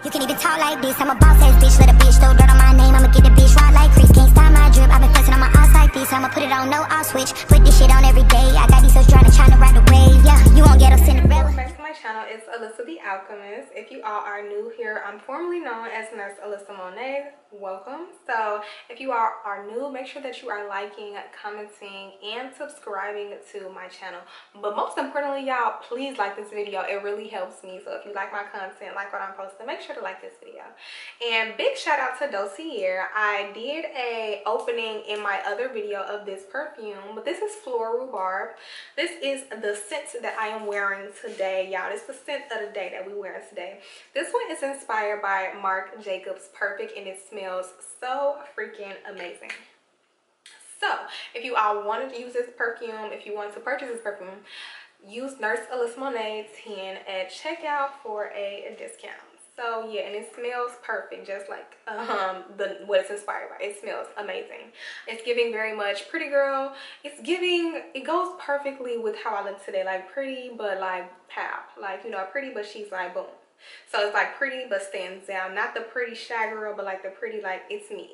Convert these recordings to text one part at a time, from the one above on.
You can even talk like this. I'm a boss ass bitch. Let a bitch throw dirt on my name. I'ma get the bitch right like Chris. Can't stop my drip. I've been flexing on my ass like this. I'ma put it on, no, I'll switch. Put this shit on every day. I got these hoes trying to ride the wave. Yeah, you won't get a Cinderella. Welcome back to my channel. It's Alyssa the Alchemist. If you all are new here, I'm formerly known as Nurse Alyssa Monet. Welcome. So if you are new, make sure that you are liking, commenting, and subscribing to my channel. But most importantly, y'all, please like this video. It really helps me. So if you like my content, like what I'm posting, make sure to like this video. And big shout out to Dossier. I did a opening in my other video of this perfume, but this is Flora Rhubarb. This is the scent that I am wearing today, y'all. It's the scent of the day that we're wearing today. This one is inspired by Marc Jacobs Perfect, and it smells so freaking amazing. So if you all wanted to use this perfume, if you want to purchase this perfume, use Nurse Alyssa Monet 10 at checkout for a discount. So yeah, and it smells perfect, just like what it's inspired by. It smells amazing. It's giving very much pretty girl. It goes perfectly with how I look today, like pretty but like pow, like, you know, pretty but she's like boom. So it's like pretty but stands out, not the pretty shy girl, but like the pretty, like it's me.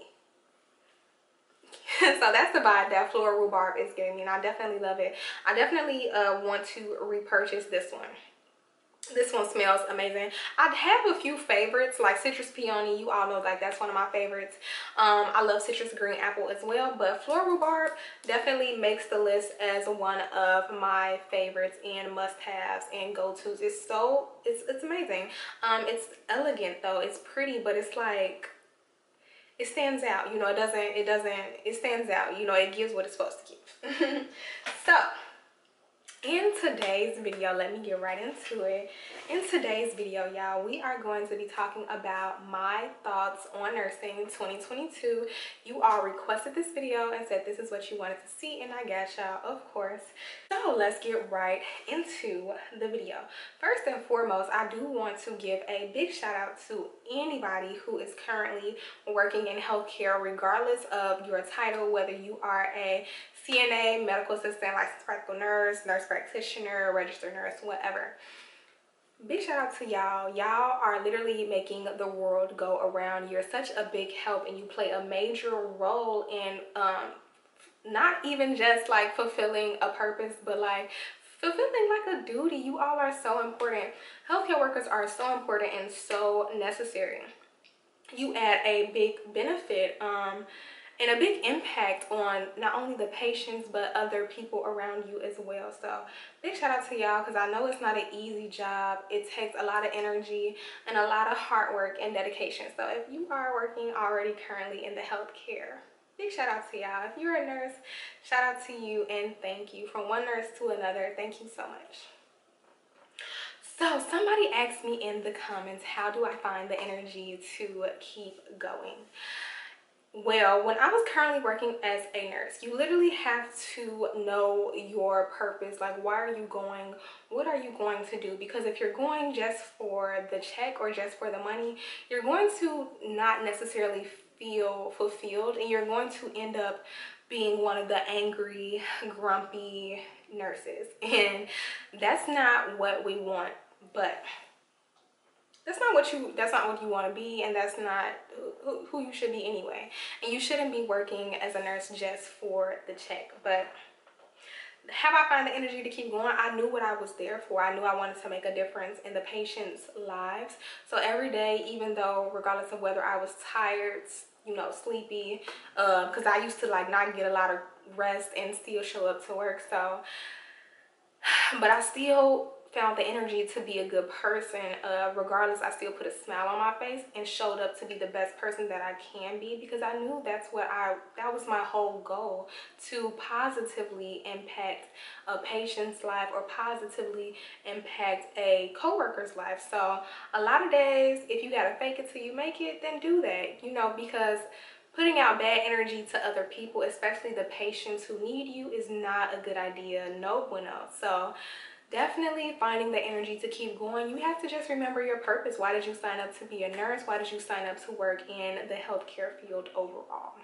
So that's the vibe that Flora Rhubarb is giving me, and I definitely love it. I definitely want to repurchase this one. This one smells amazing. I have a few favorites like citrus peony. You all know, like, that's one of my favorites. I love citrus green apple as well, but Flora Rhubarb definitely makes the list as one of my favorites and must-haves and go-tos. It's amazing. It's elegant though. It's pretty, but it's like, it stands out. You know, it stands out. You know, it gives what it's supposed to give. So in today's video, let me get right into it. In today's video, y'all, we are going to be talking about my thoughts on nursing 2022. You all requested this video and said this is what you wanted to see, and I got y'all, of course. So let's get right into the video. First and foremost, I do want to give a big shout out to anybody who is currently working in healthcare, regardless of your title, whether you are a CNA, medical assistant, licensed practical nurse, nurse practitioner, registered nurse, whatever. Big shout out to y'all. Y'all are literally making the world go around. You're such a big help, and you play a major role in not even just like fulfilling a purpose, but like fulfilling like a duty. You all are so important. Healthcare workers are so important and so necessary. You add a big benefit and a big impact on not only the patients but other people around you as well. So big shout out to y'all, because I know it's not an easy job. It takes a lot of energy and a lot of hard work and dedication. So if you are working already currently in the healthcare, big shout out to y'all. If you're a nurse, shout out to you and thank you. From one nurse to another, thank you so much. So somebody asked me in the comments, how do I find the energy to keep going? Well, when I was currently working as a nurse, you literally have to know your purpose. Like, why are you going? What are you going to do? Because if you're going just for the check or just for the money, you're going to not necessarily feel fulfilled, and you're going to end up being one of the angry, grumpy nurses. And that's not what we want. But that's not what you want to be, and that's not who you should be anyway. And you shouldn't be working as a nurse just for the check. But how I find the energy to keep going, I knew what I was there for. I knew I wanted to make a difference in the patients' lives. So every day, even though regardless of whether I was tired, you know, sleepy, because I used to like not get a lot of rest and still show up to work. So, but I still found the energy to be a good person. Regardless, I still put a smile on my face and showed up to be the best person that I can be, because I knew that was my whole goal, to positively impact a patient's life or positively impact a co-worker's life. So a lot of days, if you gotta fake it till you make it, then do that, you know, because putting out bad energy to other people, especially the patients who need you, is not a good idea. No bueno. So definitely finding the energy to keep going. You have to just remember your purpose. Why did you sign up to be a nurse? Why did you sign up to work in the healthcare field overall?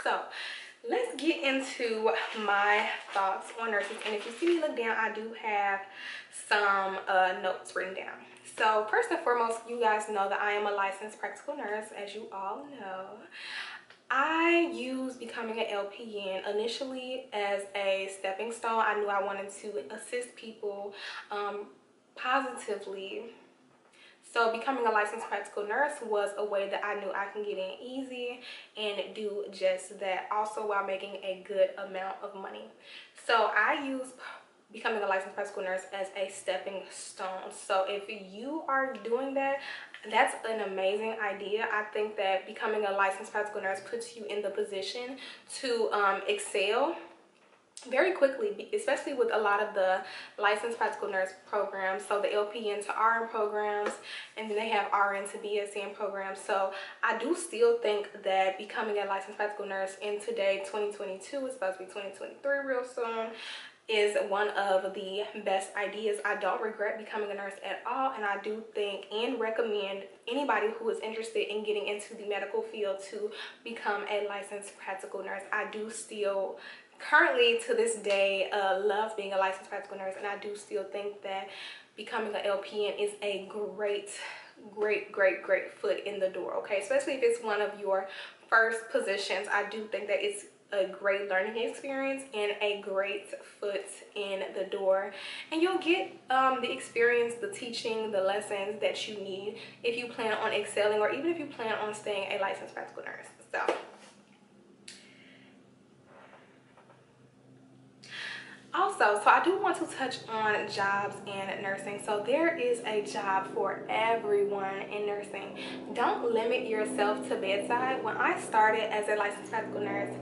So let's get into my thoughts on nurses. And if you see me look down, I do have some notes written down. So first and foremost, you guys know that I am a licensed practical nurse, as you all know. I used becoming an LPN initially as a stepping stone. I knew I wanted to assist people positively. So becoming a licensed practical nurse was a way that I knew I can get in easy and do just that, also while making a good amount of money. So I use becoming a licensed practical nurse as a stepping stone. So if you are doing that, that's an amazing idea. I think that becoming a licensed practical nurse puts you in the position to excel very quickly, especially with a lot of the licensed practical nurse programs. So the LPN to RN programs, and then they have RN to BSN programs. So I do still think that becoming a licensed practical nurse in today, 2022, it's supposed to be 2023 real soon, is one of the best ideas. I don't regret becoming a nurse at all, and I do think and recommend anybody who is interested in getting into the medical field to become a licensed practical nurse. I do still currently to this day love being a licensed practical nurse, and I do still think that becoming an LPN is a great foot in the door, okay? Especially if it's one of your first positions. I do think that it's a great learning experience and a great foot in the door, and you'll get the experience, the teaching, the lessons that you need if you plan on excelling, or even if you plan on staying a licensed practical nurse. So also, I do want to touch on jobs in nursing. So there is a job for everyone in nursing. Don't limit yourself to bedside. When I started as a licensed practical nurse,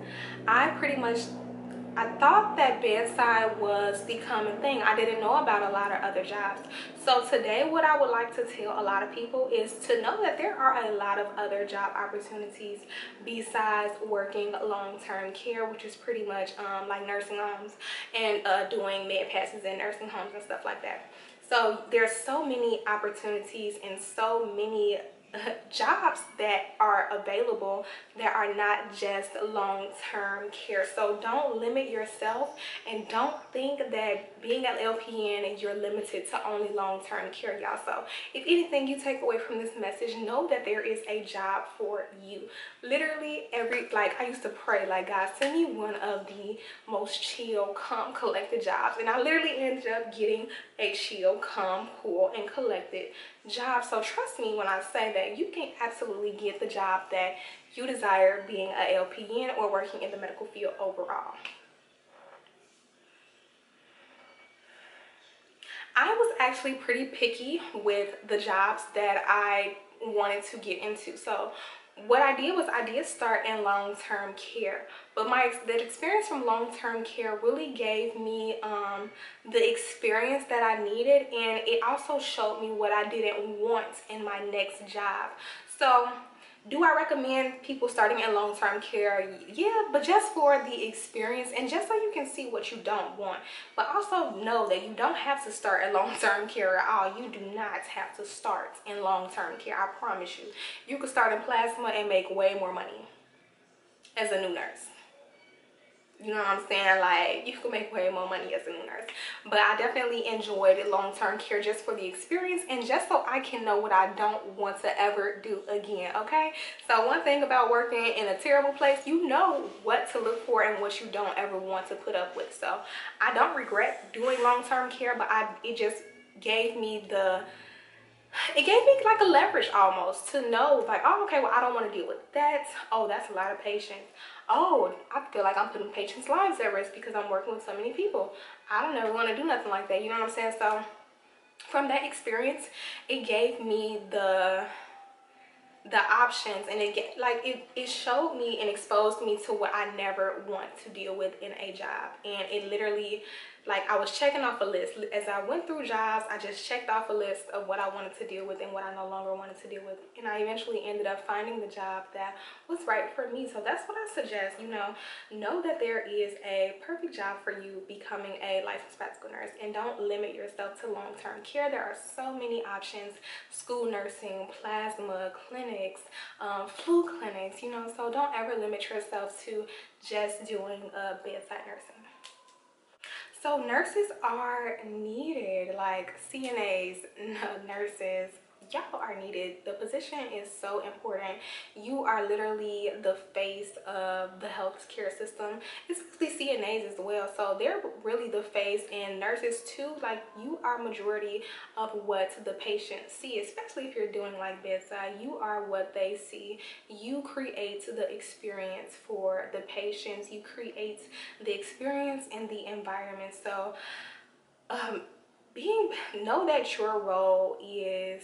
I thought that bedside was the common thing. I didn't know about a lot of other jobs. So today, what I would like to tell a lot of people is to know that there are a lot of other job opportunities besides working long-term care, which is pretty much like nursing homes and doing med passes in nursing homes and stuff like that. So there's so many opportunities and so many jobs that are available that are not just long-term care. So don't limit yourself, and don't think that being an LPN you're limited to only long-term care, y'all. So if anything you take away from this message, know that there is a job for you. Literally I used to pray, like, God, send me one of the most chill, calm, collected jobs, and I literally ended up getting a chill, calm, cool, and collected job. So trust me when I say that you can absolutely get the job that you desire, being a LPN or working in the medical field overall. I was actually pretty picky with the jobs that I wanted to get into. So what I did was I did start in long-term care, but that experience from long-term care really gave me the experience that I needed, and it also showed me what I didn't want in my next job. So do I recommend people starting in long-term care? Yeah, but just for the experience and just so you can see what you don't want. But also know that you don't have to start in long-term care at all. You do not have to start in long-term care, I promise you. You could start in plasma and make way more money as a new nurse. You know what I'm saying? Like, you can make way more money as a new nurse. But I definitely enjoyed long-term care just for the experience and just so I can know what I don't want to ever do again, okay? So one thing about working in a terrible place, you know what to look for and what you don't ever want to put up with. So I don't regret doing long-term care, but it just gave me like a leverage almost to know, like, oh, okay, well, I don't want to deal with that. Oh, that's a lot of patients. Oh, I feel like I'm putting patients' lives at risk because I'm working with so many people. I don't ever want to do nothing like that. You know what I'm saying? So from that experience, it gave me the options, and it showed me and exposed me to what I never want to deal with in a job. And it literally, like, I was checking off a list. As I went through jobs, I just checked off a list of what I wanted to deal with and what I no longer wanted to deal with. And I eventually ended up finding the job that was right for me. So that's what I suggest, know that there is a perfect job for you becoming a licensed practical nurse, and don't limit yourself to long-term care. There are so many options: school nursing, plasma, clinics, flu clinics, so don't ever limit yourself to just doing bedside nursing. So nurses are needed, like CNAs, nurses, y'all are needed. The position is so important. You are literally the face of the healthcare system, especially CNAs as well. So they're really the face, and nurses too. Like, you are majority of what the patient see, especially if you're doing like bedside. You are what they see. You create the experience for the patients. You create the experience and the environment. So know that your role is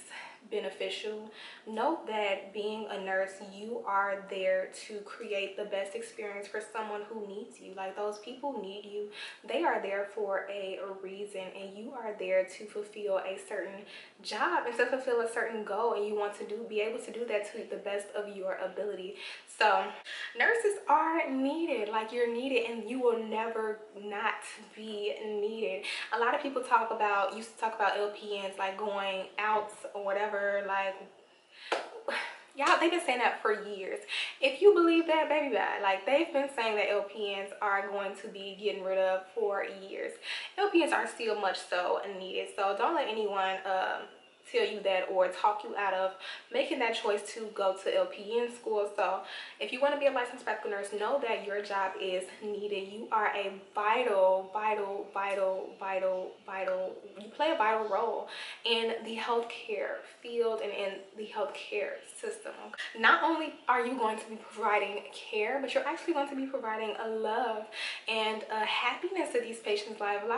beneficial. Know that being a nurse, you are there to create the best experience for someone who needs you. Like, those people need you. They are there for a reason, and you are there to fulfill a certain job and to fulfill a certain goal, and you want to be able to do that to the best of your ability. So nurses are needed. Like, you're needed, and you will never not be needed. A lot of people used to talk about LPNs like going out or whatever. Like, y'all, they've been saying that for years. If you believe that, baby, bye. Like, they've been saying that LPNs are going to be getting rid of for years. LPNs are still much so needed. So don't let anyone tell you that or talk you out of making that choice to go to LPN school. So if you want to be a licensed practical nurse, know that your job is needed. You are a you play a vital role in the healthcare field and in the healthcare system. Not only are you going to be providing care, but you're actually going to be providing a love and a happiness to these patients' lives. A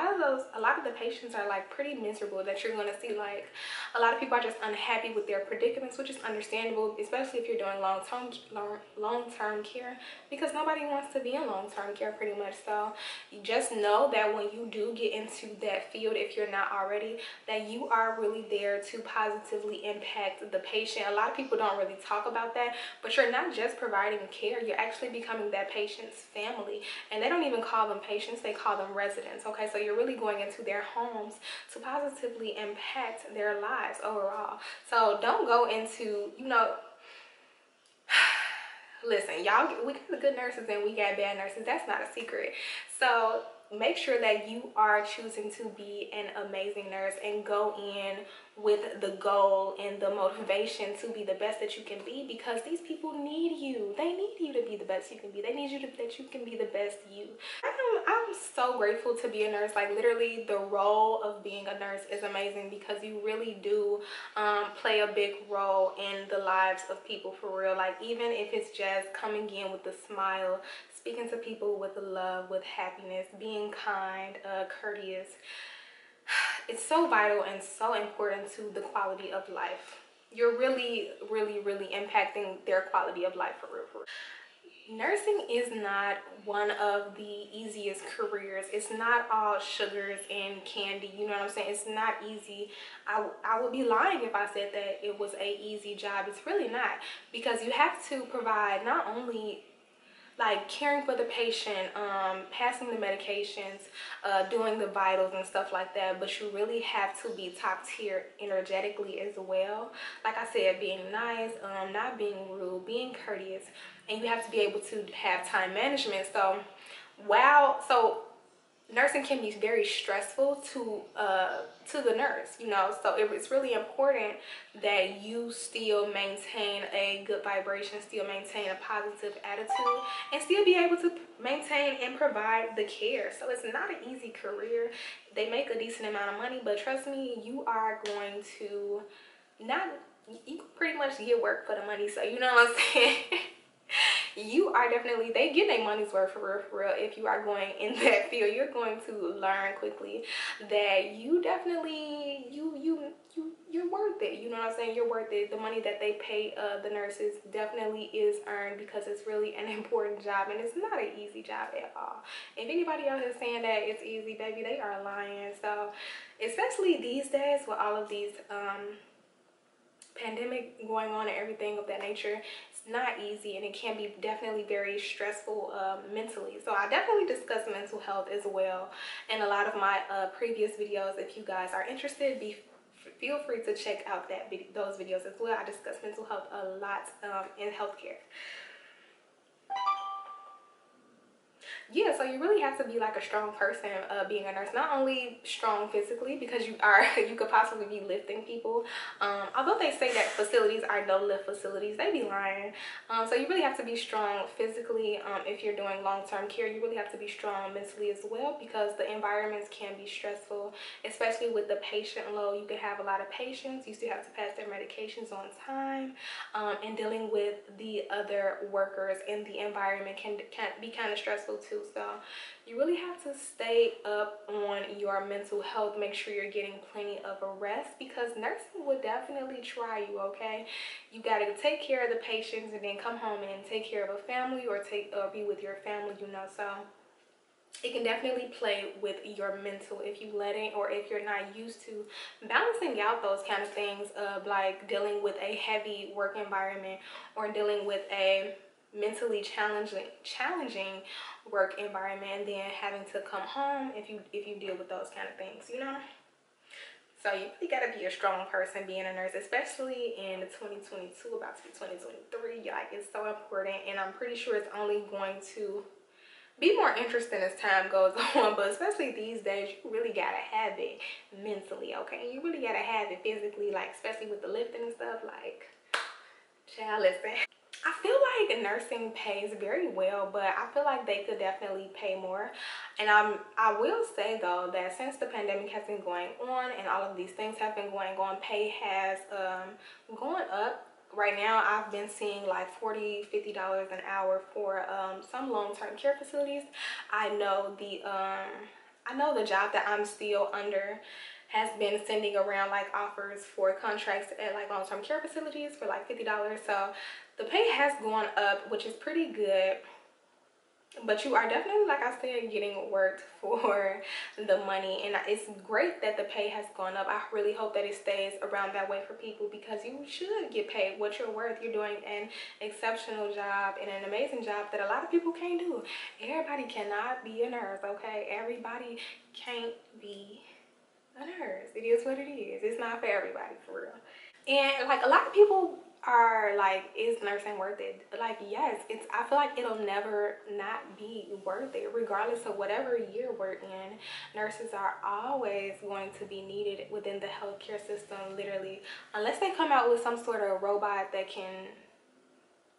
lot of the patients are like pretty miserable, that you're going to see. Like, a lot of people are just unhappy with their predicaments, which is understandable, especially if you're doing long-term care, because nobody wants to be in long-term care pretty much. So you just know that when you do get into that field, if you're not already, that you are really there to positively impact the patient. A lot of people don't really talk about that, but you're not just providing care, you're actually becoming that patient's family. And they don't even call them patients, they call them residents. Okay, so you're really going into their homes to positively impact their lives overall. So don't go into, listen, y'all, we got the good nurses and we got bad nurses. That's not a secret. So make sure that you are choosing to be an amazing nurse and go in with the goal and the motivation to be the best that you can be, because these people need you. They need you to be the best you can be. They need that you can be the best you. I'm so grateful to be a nurse. Like, literally, the role of being a nurse is amazing, because you really do play a big role in the lives of people, for real. Like, even if it's just coming in with a smile, speaking to people with love, with happiness, being kind, courteous. It's so vital and so important to the quality of life. You're really, really, really impacting their quality of life, for real. Nursing is not one of the easiest careers. It's not all sugars and candy, you know what I'm saying? It's not easy. I would be lying if I said that it was a easy job. It's really not, because you have to provide not only like caring for the patient, passing the medications, doing the vitals and stuff like that, but you really have to be top tier energetically as well. Like I said, being nice, not being rude, being courteous, and you have to be able to have time management. So nursing can be very stressful to the nurse, so it's really important that you still maintain a good vibration, still maintain a positive attitude, and still be able to maintain and provide the care. So it's not an easy career. They make a decent amount of money, but trust me, you are going to you pretty much get work for the money. So you know what I'm saying? You are definitely, they get their money's worth, for real. If you are going in that field, you're going to learn quickly that you definitely, you're worth it. You know what I'm saying? You're worth it. The money that they pay the nurses definitely is earned, because it's really an important job, and it's not an easy job at all. If anybody else is saying that it's easy, baby, they are lying. So especially these days with all of these pandemic going on and everything of that nature, it's not easy, and it can be definitely very stressful mentally. So I definitely discuss mental health as well in a lot of my previous videos. If you guys are interested, feel free to check out those videos as well. I discuss mental health a lot in healthcare. yeah, so you really have to be like a strong person being a nurse. Not only strong physically, because you could possibly be lifting people. Although they say that facilities are no lift facilities, they be lying. So you really have to be strong physically. If you're doing long-term care, you really have to be strong mentally as well, because the environments can be stressful, especially with the patient load. You can have a lot of patients. You still have to pass their medications on time, and dealing with the other workers in the environment can be kind of stressful too. So you really have to stay up on your mental health. Make sure you're getting plenty of rest, because nursing will definitely try you, okay? You got to take care of the patients and then come home and take care of a family, or be with your family, you know. So it can definitely play with your mental if you let it, or if you're not used to balancing out those kind of things of like dealing with a heavy work environment, or dealing with a mentally challenging work environment, and then having to come home if you deal with those kind of things, you know. So you really gotta be a strong person being a nurse, especially in 2022, about to be 2023. Like, it's so important, and I'm pretty sure it's only going to be more interesting as time goes on. But especially these days, you really gotta have it mentally, okay? You really gotta have it physically, like especially with the lifting and stuff. Like, child, listen, I feel like nursing pays very well, but I feel like they could definitely pay more. And I will say though that since the pandemic has been going on and all of these things have been going on, pay has gone up. Right now, I've been seeing like $40–50 an hour for some long-term care facilities. I know the job that I'm still under has been sending around like offers for contracts at like long-term care facilities for like $50. So the pay has gone up, which is pretty good. But you are definitely, like I said, getting worked for the money, and it's great that the pay has gone up. I really hope that it stays around that way for people, because you should get paid what you're worth. You're doing an exceptional job and an amazing job that a lot of people can't do. Everybody cannot be a nurse, okay? Everybody can't be a nurse. It is what it is. It's not for everybody, for real. And like, a lot of people are like, is nursing worth it? Like, yes, I feel like it'll never not be worth it, regardless of whatever year we're in. Nurses are always going to be needed within the healthcare system, literally, unless they come out with some sort of robot that can,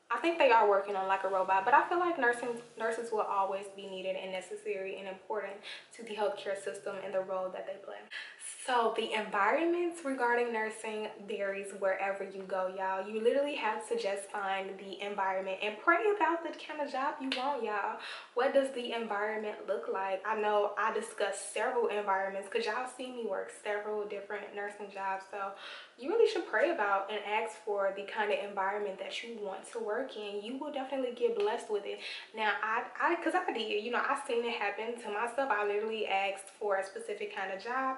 I think they are working on like a robot, but I feel like nurses will always be needed and necessary and important to the healthcare system and the role that they play. So the environments regarding nursing varies wherever you go, y'all. You literally have to just find the environment and pray about the kind of job you want, y'all. What does the environment look like? I know I discussed several environments, because y'all see me work several different nursing jobs. So you really should pray about and ask for the kind of environment that you want to work in. You will definitely get blessed with it. Now, because I did, you know, I seen it happen to myself. I literally asked for a specific kind of job,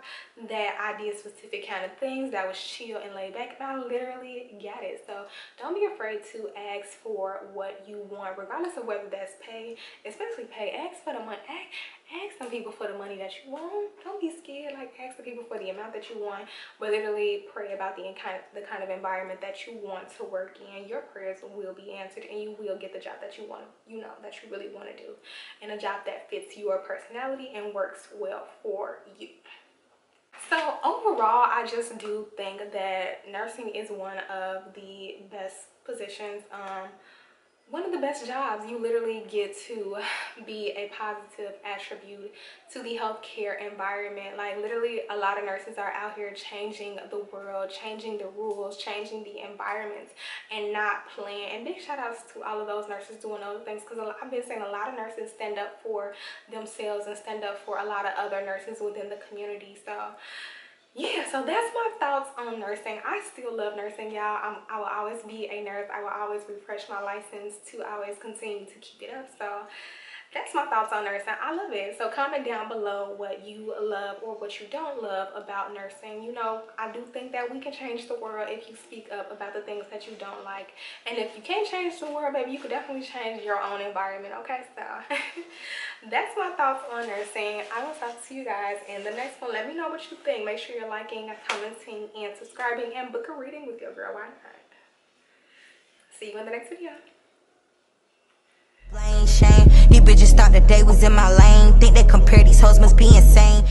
that I did specific kind of things, that was chill and laid back, and I literally got it. So don't be afraid to ask for what you want, regardless of whether that's pay, especially pay. Ask for the money. Ask some people for the money that you want. Don't be scared. Like, ask the people for the amount that you want, but literally pray about the kind of environment that you want to work in. Your prayers will be answered, and you will get the job that you want, you know, that you really want to do, and a job that fits your personality and works well for you. So overall, I just do think that nursing is one of the best positions, one of the best jobs. You literally get to be a positive attribute to the healthcare environment. Like, literally, a lot of nurses are out here changing the world, changing the rules, changing the environments, and not playing. And big shout outs to all of those nurses doing those things, because I've been seeing a lot of nurses stand up for themselves and stand up for a lot of other nurses within the community. So yeah, so that's my thoughts on nursing. I still love nursing, y'all. I will always be a nurse. I will always refresh my license to always continue to keep it up. So that's my thoughts on nursing. I love it. So comment down below what you love or what you don't love about nursing. You know, I do think that we can change the world if you speak up about the things that you don't like. And if you can't change the world, baby, you could definitely change your own environment, okay? So that's my thoughts on nursing. I will talk to you guys in the next one. Let me know what you think. Make sure you're liking, commenting, and subscribing, and book a reading with your girl. Why not? See you in the next video. These bitches start the day was in my lane. Think they compare these hoes must be insane.